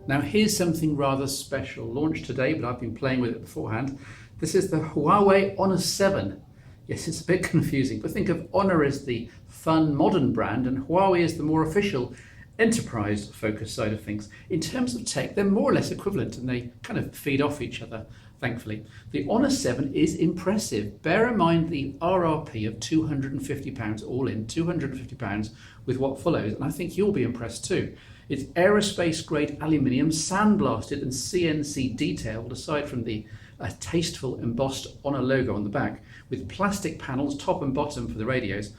Now here's something rather special, launched today, but I've been playing with it beforehand. This is the Huawei Honor 7. Yes, it's a bit confusing, but think of Honor as the fun, modern brand, and Huawei as the more official, enterprise-focused side of things. In terms of tech, they're more or less equivalent, and they kind of feed off each other, thankfully. The Honor 7 is impressive. Bear in mind the RRP of £250 all in, £250 with what follows, and I think you'll be impressed too. It's aerospace-grade aluminium, sandblasted and CNC detailed, aside from the tasteful embossed Honor logo on the back, with plastic panels top and bottom for the radios.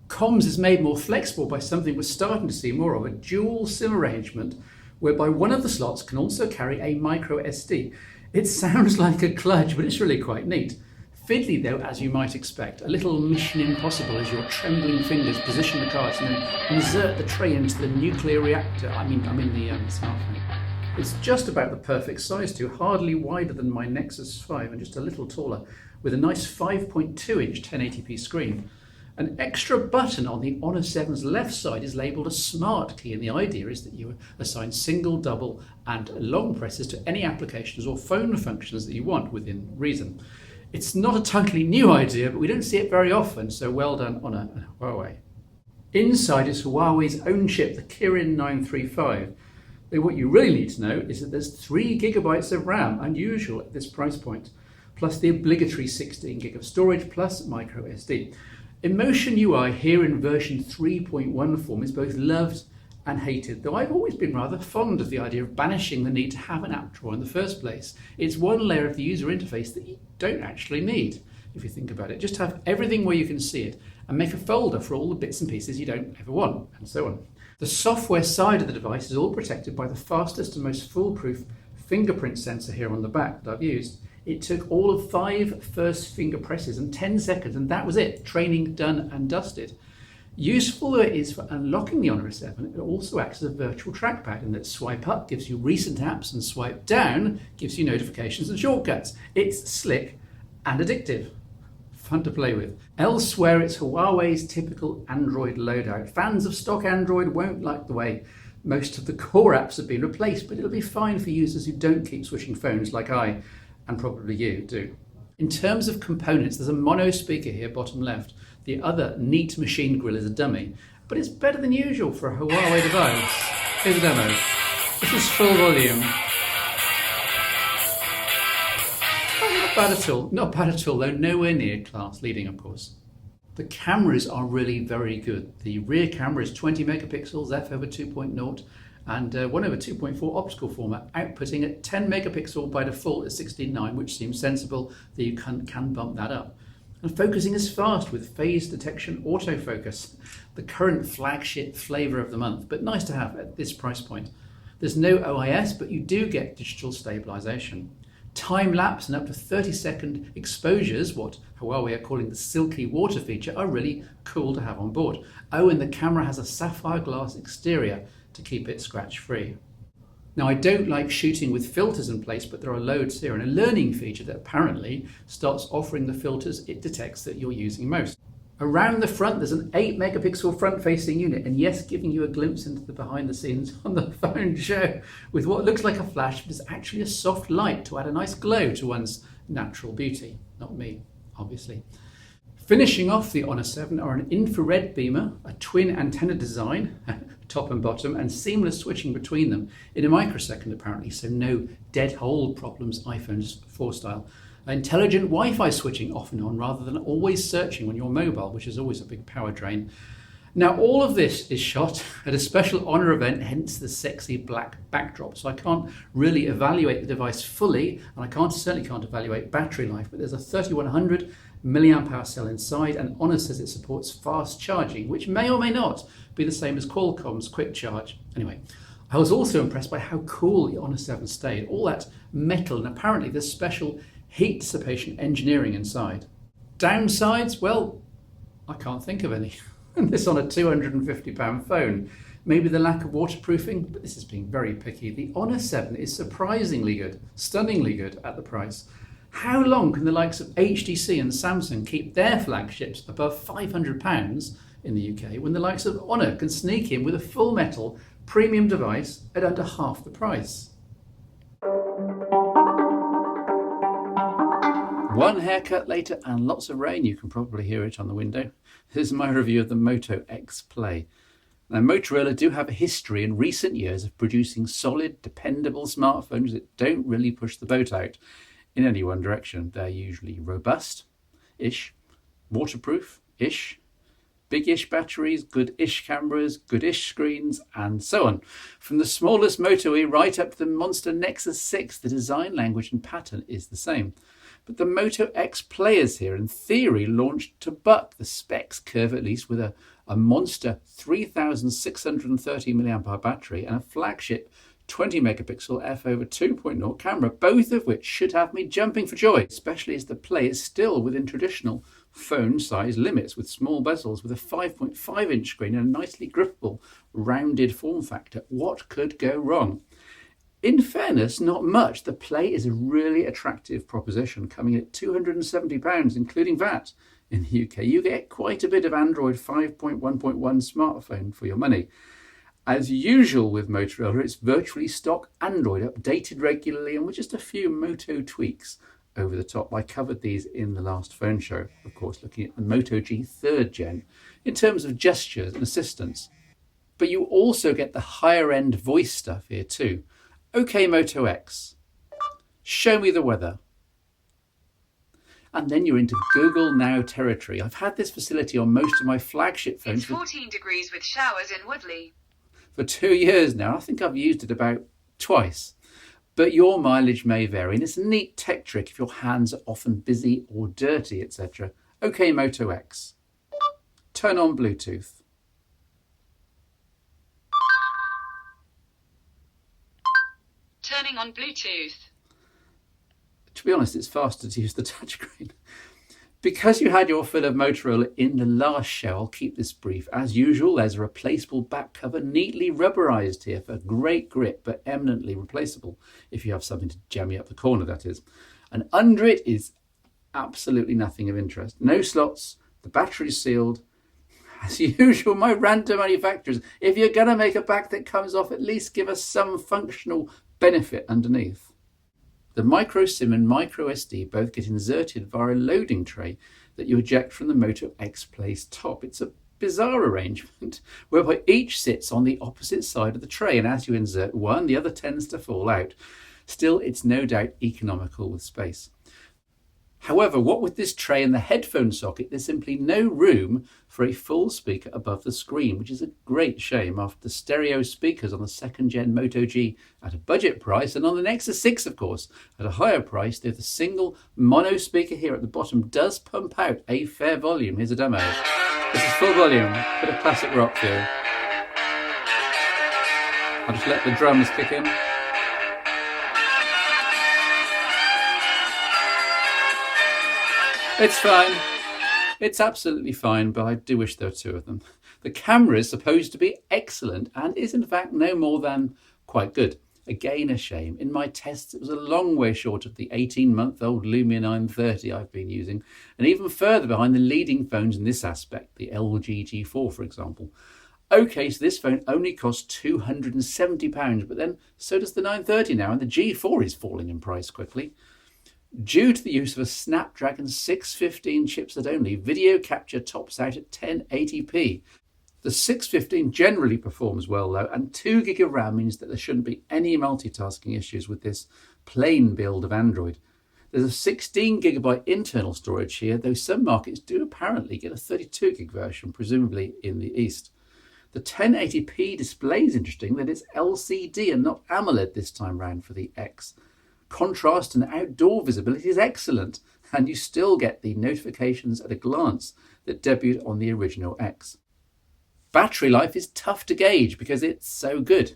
Comms is made more flexible by something we're starting to see more of, a dual SIM arrangement, whereby one of the slots can also carry a micro SD. It sounds like a kludge, but it's really quite neat. Fiddly though, as you might expect, a little mission impossible as your trembling fingers position the cards and then insert the tray into the nuclear reactor. I mean the smartphone. It's just about the perfect size too, hardly wider than my Nexus 5 and just a little taller, with a nice 5.2-inch 1080p screen. An extra button on the Honor 7's left side is labelled a smart key, and the idea is that you assign single, double and long presses to any applications or phone functions that you want within reason. It's not a totally new idea, but we don't see it very often, so well done Honor and Huawei. Inside is Huawei's own chip, the Kirin 935. Though what you really need to know is that there's 3 GB of RAM, unusual at this price point, plus the obligatory 16 GB of storage plus micro SD. Emotion UI here in version 3.1 form is both loved and hated, though I've always been rather fond of the idea of banishing the need to have an app drawer in the first place. It's one layer of the user interface that you don't actually need, if you think about it. Just have everything where you can see it and make a folder for all the bits and pieces you don't ever want, and so on. The software side of the device is all protected by the fastest and most foolproof fingerprint sensor here on the back that I've used. It took all of 5 first finger presses and 10 seconds, and that was it. Training done and dusted. Useful though it is for unlocking the Honor 7, it also acts as a virtual trackpad, in that swipe up gives you recent apps and swipe down gives you notifications and shortcuts. It's slick and addictive. Fun to play with. Elsewhere, it's Huawei's typical Android loadout. Fans of stock Android won't like the way most of the core apps have been replaced, but it'll be fine for users who don't keep switching phones like I, and probably you, do. In terms of components, there's a mono speaker here, bottom left. The other neat machine grill is a dummy, but it's better than usual for a Huawei device. Here's a demo. This is full volume. Oh, not bad at all. Not bad at all, though nowhere near class leading, of course. The cameras are really very good. The rear camera is 20 megapixels, f/2.0, and 1/2.4 optical format, outputting at 10 megapixel by default at 16:9, which seems sensible that you can bump that up. And focusing is fast with phase detection autofocus, the current flagship flavour of the month, but nice to have at this price point. There's no OIS, but you do get digital stabilisation. Time-lapse and up to 30-second exposures, what Huawei are calling the silky water feature, are really cool to have on board. Oh, and the camera has a sapphire glass exterior to keep it scratch-free. Now, I don't like shooting with filters in place, but there are loads here, and a learning feature that apparently starts offering the filters it detects that you're using most. Around the front, there's an 8 megapixel front-facing unit, and yes, giving you a glimpse into the behind the scenes on the phone show with what looks like a flash, but is actually a soft light to add a nice glow to one's natural beauty. Not me, obviously. Finishing off the Honor 7 are an infrared beamer, a twin antenna design, top and bottom, and seamless switching between them in a microsecond apparently, so no dead hold problems iPhone 4 style. Intelligent Wi-Fi switching off and on rather than always searching on your mobile, which is always a big power drain. Now, all of this is shot at a special Honor event, hence the sexy black backdrop, so I can't really evaluate the device fully, and I certainly can't evaluate battery life, but there's a 3100 milliamp hour cell inside, and Honor says it supports fast charging, which may or may not be the same as Qualcomm's quick charge. Anyway, I was also impressed by how cool the Honor 7 stayed. All that metal, and apparently there's special heat dissipation engineering inside. Downsides? Well, I can't think of any. This on a £250 phone. Maybe the lack of waterproofing, but this is being very picky. The Honor 7 is surprisingly good, stunningly good at the price. How long can the likes of HTC and Samsung keep their flagships above £500 in the UK when the likes of Honor can sneak in with a full metal premium device at under half the price? One haircut later and lots of rain, you can probably hear it on the window. This is my review of the Moto X Play. Now, Motorola do have a history in recent years of producing solid, dependable smartphones that don't really push the boat out in any one direction. They're usually robust-ish, waterproof-ish, big-ish batteries, good-ish cameras, good-ish screens, and so on. From the smallest Moto E right up to the monster Nexus 6, the design language and pattern is the same. But the Moto X players here, in theory, launched to buck the specs curve, at least with a monster 3630 mAh battery and a flagship 20 megapixel f/2.0 camera, both of which should have me jumping for joy, especially as the Play is still within traditional phone size limits with small bezels, with a 5.5-inch screen and a nicely grippable rounded form factor. What could go wrong? In fairness, not much. The Play is a really attractive proposition, coming in at £270, including VAT. In the UK, you get quite a bit of Android 5.1.1 smartphone for your money. As usual with Motorola, it's virtually stock Android, updated regularly and with just a few Moto tweaks over the top. I covered these in the last phone show, of course, looking at the Moto G 3rd gen in terms of gestures and assistance. But you also get the higher end voice stuff here too. OK Moto X, show me the weather. And then you're into Google Now territory. I've had this facility on most of my flagship phones. It's 14 degrees with showers in Woodley. For 2 years now. I think I've used it about twice. But your mileage may vary, and it's a neat tech trick if your hands are often busy or dirty, etc. OK Moto X. Turn on Bluetooth. Turning on Bluetooth. To be honest, it's faster to use the touchscreen. Because you had your fill of Motorola in the last show, I'll keep this brief. As usual, there's a replaceable back cover, neatly rubberized here for great grip, but eminently replaceable if you have something to jam you up the corner, that is. And under it is absolutely nothing of interest. No slots, the battery's sealed. As usual, my rant to manufacturers, if you're going to make a back that comes off, at least give us some functional benefit underneath. The micro SIM and micro SD both get inserted via a loading tray that you eject from the Moto X Play's top. It's a bizarre arrangement whereby each sits on the opposite side of the tray, and as you insert one, the other tends to fall out. Still, it's no doubt economical with space. However, what with this tray and the headphone socket, there's simply no room for a full speaker above the screen, which is a great shame after the stereo speakers on the 2nd gen Moto G at a budget price, and on the Nexus 6, of course, at a higher price, though the single mono speaker here at the bottom does pump out a fair volume. Here's a demo. This is full volume, bit of classic rock feel. I'll just let the drums kick in. It's fine. It's absolutely fine, but I do wish there were two of them. The camera is supposed to be excellent and is in fact no more than quite good. Again, a shame. In my tests, it was a long way short of the 18-month-old Lumia 930 I've been using, and even further behind the leading phones in this aspect, the LG G4, for example. Okay, so this phone only costs £270, but then so does the 930 now, and the G4 is falling in price quickly. Due to the use of a Snapdragon 615 chipset only, video capture tops out at 1080p. The 615 generally performs well though, and 2 gig of RAM means that there shouldn't be any multitasking issues with this plain build of Android. There's a 16 gigabyte internal storage here, though some markets do apparently get a 32 gig version, presumably in the East. The 1080p display is interesting that it's LCD and not AMOLED this time round for the X. Contrast and outdoor visibility is excellent, and you still get the notifications at a glance that debuted on the original X. Battery life is tough to gauge because it's so good.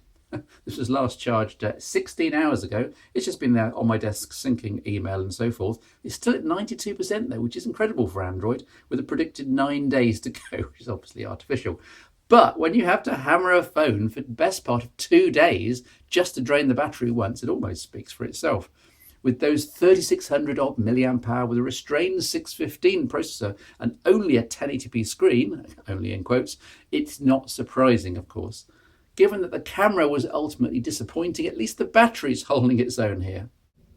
This was last charged 16 hours ago. It's just been there on my desk syncing email and so forth. It's still at 92% though, which is incredible for Android, with a predicted 9 days to go, which is obviously artificial. But when you have to hammer a phone for the best part of 2 days just to drain the battery once, it almost speaks for itself. With those 3600 odd mAh with a restrained 615 processor and only a 1080p screen, only in quotes, it's not surprising, of course. given that the camera was ultimately disappointing, at least the battery's holding its own here.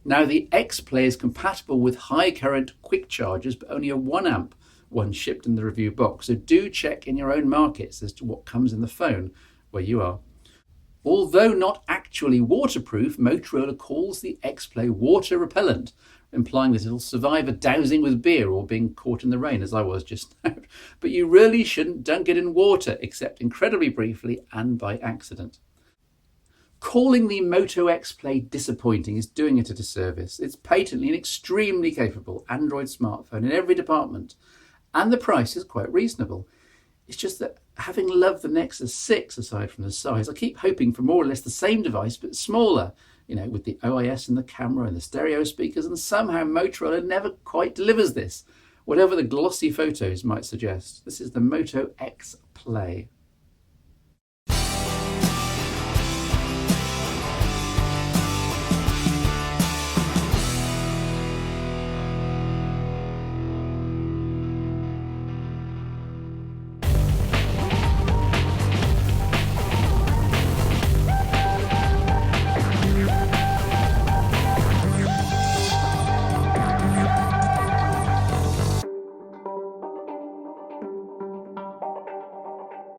Now, the X Play is compatible with high current quick chargers, but only a 1 amp one shipped in the review box. So do check in your own markets as to what comes in the phone where you are. Although not actually waterproof, Motorola calls the X Play water repellent, implying that it'll survive a dousing with beer or being caught in the rain, as I was just now. But you really shouldn't dunk it in water, except incredibly briefly and by accident. Calling the Moto X Play disappointing is doing it a disservice. It's patently an extremely capable Android smartphone in every department, and the price is quite reasonable. It's just that, having loved the Nexus 6 aside from the size, I keep hoping for more or less the same device but smaller, with the OIS and the camera and the stereo speakers, and somehow Motorola never quite delivers this, whatever the glossy photos might suggest. This is the Moto X Play.